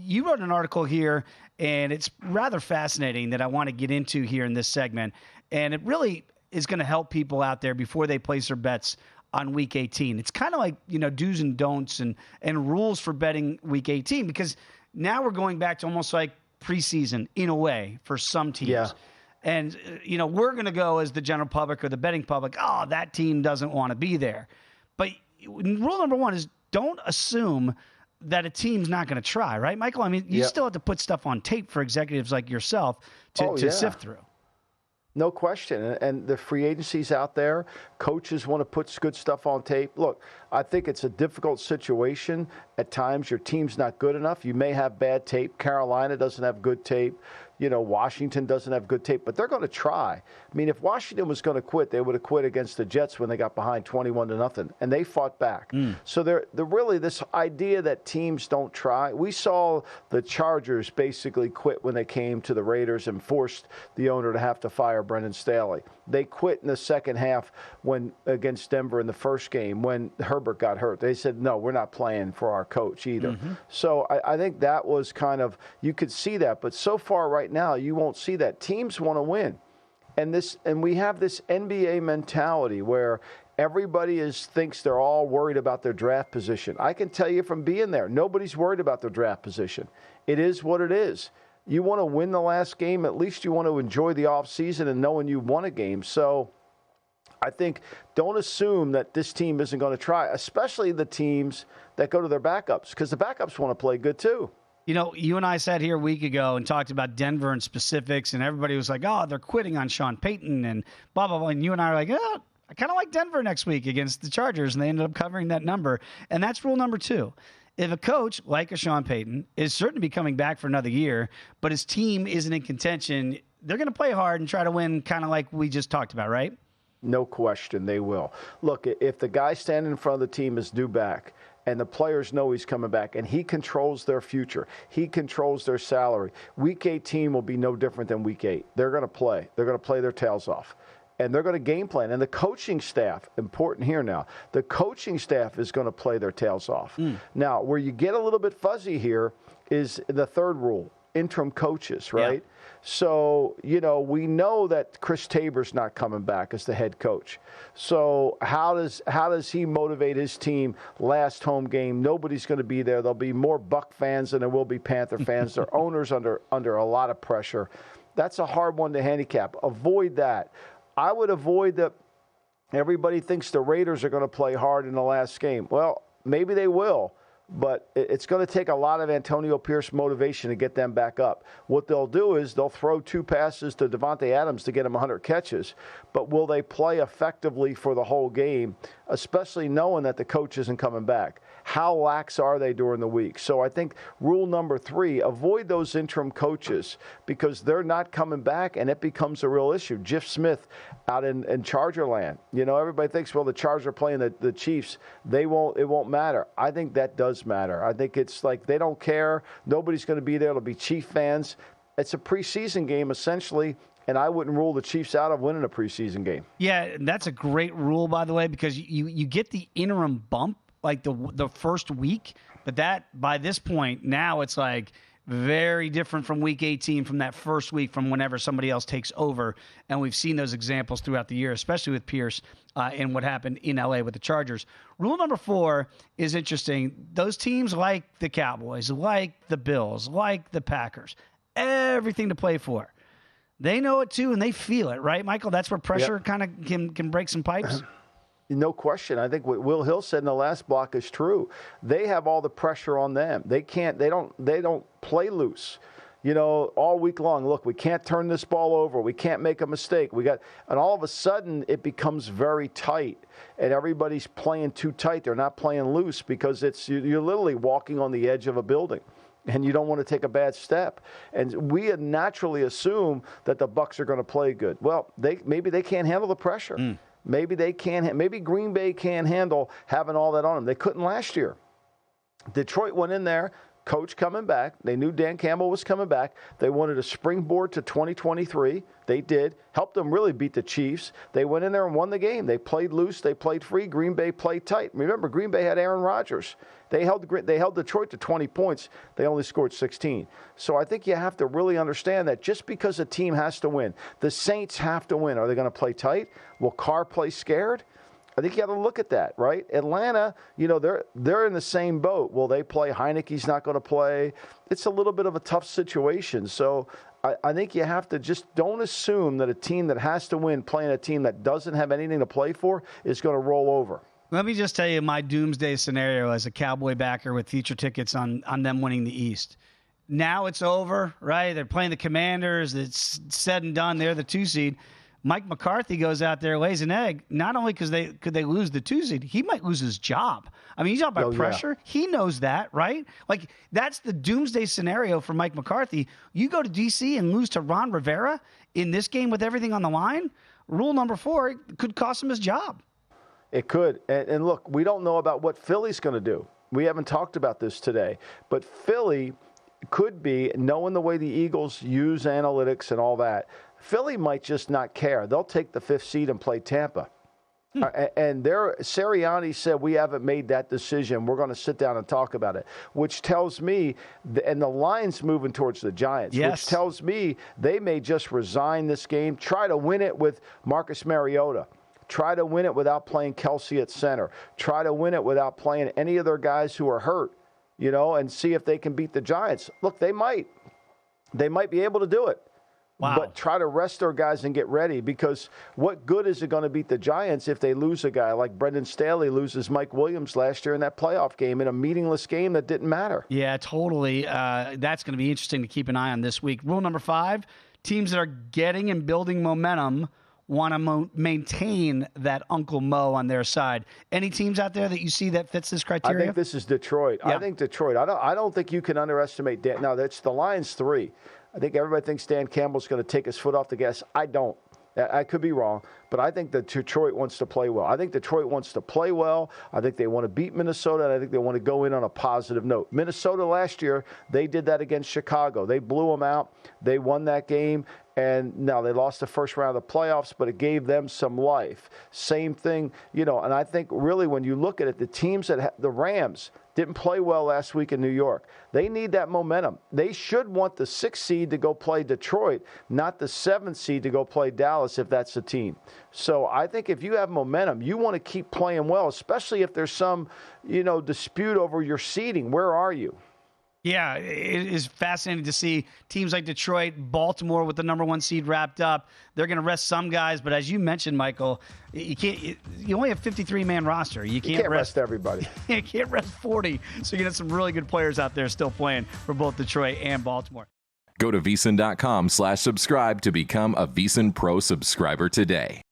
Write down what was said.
you wrote an article here, and it's rather fascinating that I want to get into here in this segment. And it really is going to help people out there before they place their bets on Week 18. It's kind of like, do's and don'ts and rules for betting Week 18, because now we're going back to almost like preseason in a way for some teams. Yeah. And, we're going to go as the general public or the betting public, oh, that team doesn't want to be there. But rule number one is don't assume that a team's not going to try, right, Michael? I mean, you still have to put stuff on tape for executives like yourself to sift through. No question. And the free agencies out there, coaches want to put good stuff on tape. Look, I think it's a difficult situation. At times, your team's not good enough. You may have bad tape. Carolina doesn't have good tape. Washington doesn't have good tape, but they're going to try. I mean, if Washington was going to quit, they would have quit against the Jets when they got behind 21-0, and they fought back. So they're really this idea that teams don't try. We saw the Chargers basically quit when they came to the Raiders and forced the owner to have to fire Brendan Staley. They quit in the second half when against Denver in the first game when Herbert got hurt. They said, no, we're not playing for our coach either. So I think that was kind of, you could see that. But so far right now, you won't see that. Teams want to win. And we have this NBA mentality where everybody thinks they're all worried about their draft position. I can tell you from being there, nobody's worried about their draft position. It is what it is. You want to win the last game, at least you want to enjoy the offseason and knowing you won a game. So I think don't assume that this team isn't going to try, especially the teams that go to their backups, because the backups want to play good too. You and I sat here a week ago and talked about Denver and specifics, and everybody was like, oh, they're quitting on Sean Payton and blah, blah, blah. And you and I are like, oh, I kind of like Denver next week against the Chargers, and they ended up covering that number. And that's rule number two. If a coach like a Sean Payton is certain to be coming back for another year, but his team isn't in contention, they're going to play hard and try to win, kind of like we just talked about, right? No question, they will. Look, if the guy standing in front of the team is due back, and the players know he's coming back, and he controls their future, he controls their salary, Week 18 will be no different than Week 8. They're going to play. They're going to play their tails off. And they're going to game plan. And the coaching staff, important here now, the coaching staff is going to play their tails off. Now, where you get a little bit fuzzy here is the third rule, interim coaches, right? Yeah. So, we know that Chris Tabor's not coming back as the head coach. So how does he motivate his team last home game? Nobody's going to be there. There'll be more Buck fans than there will be Panther fans. Their owners under a lot of pressure. That's a hard one to handicap. Avoid that. I would avoid that. Everybody thinks the Raiders are going to play hard in the last game. Well, maybe they will, but it's going to take a lot of Antonio Pierce motivation to get them back up. What they'll do is they'll throw 2 passes to Devontae Adams to get him 100 catches, but will they play effectively for the whole game, especially knowing that the coach isn't coming back? How lax are they during the week? So I think rule number 3, avoid those interim coaches because they're not coming back, and it becomes a real issue. Jeff Smith out in Charger land. Everybody thinks, well, the Chargers are playing the Chiefs. It won't matter. I think that does matter. I think it's like they don't care. Nobody's going to be there. It'll be Chief fans. It's a preseason game, essentially. And I wouldn't rule the Chiefs out of winning a preseason game. Yeah, that's a great rule, by the way, because you get the interim bump like the first week, but that by this point now it's like very different from Week 18, from that first week, from whenever somebody else takes over. And we've seen those examples throughout the year, especially with Pierce and what happened in LA with the Chargers. Rule number 4 is interesting. Those teams like the Cowboys, like the Bills, like the Packers, everything to play for. They know it too, and they feel it, right, Michael? That's where pressure kind of can break some pipes. No question. I think what Will Hill said in the last block is true. They have all the pressure on them. They don't play loose. All week long, look, we can't turn this ball over. We can't make a mistake. And all of a sudden it becomes very tight and everybody's playing too tight. They're not playing loose because you're literally walking on the edge of a building. And you don't want to take a bad step. And we naturally assume that the Bucs are going to play good. Well, maybe they can't handle the pressure. Maybe they can't. Maybe Green Bay can't handle having all that on them. They couldn't last year. Detroit went in there, Coach coming back. They knew Dan Campbell was coming back. They wanted a springboard to 2023. They did. Helped them really beat the Chiefs. They went in there and won the game. They played loose. They played free. Green Bay played tight. Remember, Green Bay had Aaron Rodgers. They held Detroit to 20 points. They only scored 16. So I think you have to really understand that just because a team has to win, the Saints have to win. Are they going to play tight? Will Carr play scared? I think you got to look at that, right? Atlanta, they're in the same boat. Will they play? Heineke's not going to play. It's a little bit of a tough situation. So I think you have to just don't assume that a team that has to win playing a team that doesn't have anything to play for is going to roll over. Let me just tell you my doomsday scenario as a Cowboy backer with future tickets on them winning the East. Now it's over, right? They're playing the Commanders. It's said and done. They're the 2 seed. Mike McCarthy goes out there, lays an egg, not only because could they lose the 2 seed, he might lose his job. I mean, he's talking about pressure. Yeah. He knows that, right? Like, that's the doomsday scenario for Mike McCarthy. You go to D.C. and lose to Ron Rivera in this game with everything on the line, rule number 4, it could cost him his job. It could. And look, we don't know about what Philly's going to do. We haven't talked about this today. But Philly could be, knowing the way the Eagles use analytics and all that, Philly might just not care. They'll take the 5th seed and play Tampa. And Sirianni said, we haven't made that decision. We're going to sit down and talk about it, which tells me, and the line's moving towards the Giants, which tells me they may just resign this game, try to win it with Marcus Mariota, try to win it without playing Kelsey at center, try to win it without playing any of their guys who are hurt, and see if they can beat the Giants. Look, they might be able to do it. Wow. But try to rest their guys and get ready, because what good is it going to beat the Giants if they lose a guy like Brendan Staley loses Mike Williams last year in that playoff game, in a meaningless game that didn't matter? Yeah, totally. That's going to be interesting to keep an eye on this week. Rule number 5, teams that are getting and building momentum want to maintain that Uncle Mo on their side. Any teams out there that you see that fits this criteria? I think this is Detroit. Yeah. I think Detroit. I don't think you can underestimate Dan. Now, that's the Lions 3. I think everybody thinks Dan Campbell's going to take his foot off the gas. I don't. I could be wrong, but I think that Detroit wants to play well. I think Detroit wants to play well. I think they want to beat Minnesota, and I think they want to go in on a positive note. Minnesota last year, they did that against Chicago. They blew them out. They won that game, and now they lost the first round of the playoffs, but it gave them some life. Same thing, and I think really when you look at it, the teams the Rams didn't play well last week in New York. They need that momentum. They should want the 6th seed to go play Detroit, not the 7th seed to go play Dallas if that's the team. So I think if you have momentum, you want to keep playing well, especially if there's some, dispute over your seeding. Where are you? Yeah, it is fascinating to see teams like Detroit, Baltimore with the number 1 seed wrapped up. They're going to rest some guys, but as you mentioned, Michael, you only have 53-man roster. You can't rest everybody. You can't rest 40. So you get some really good players out there still playing for both Detroit and Baltimore. Go to VSiN.com/subscribe to become a VSiN Pro subscriber today.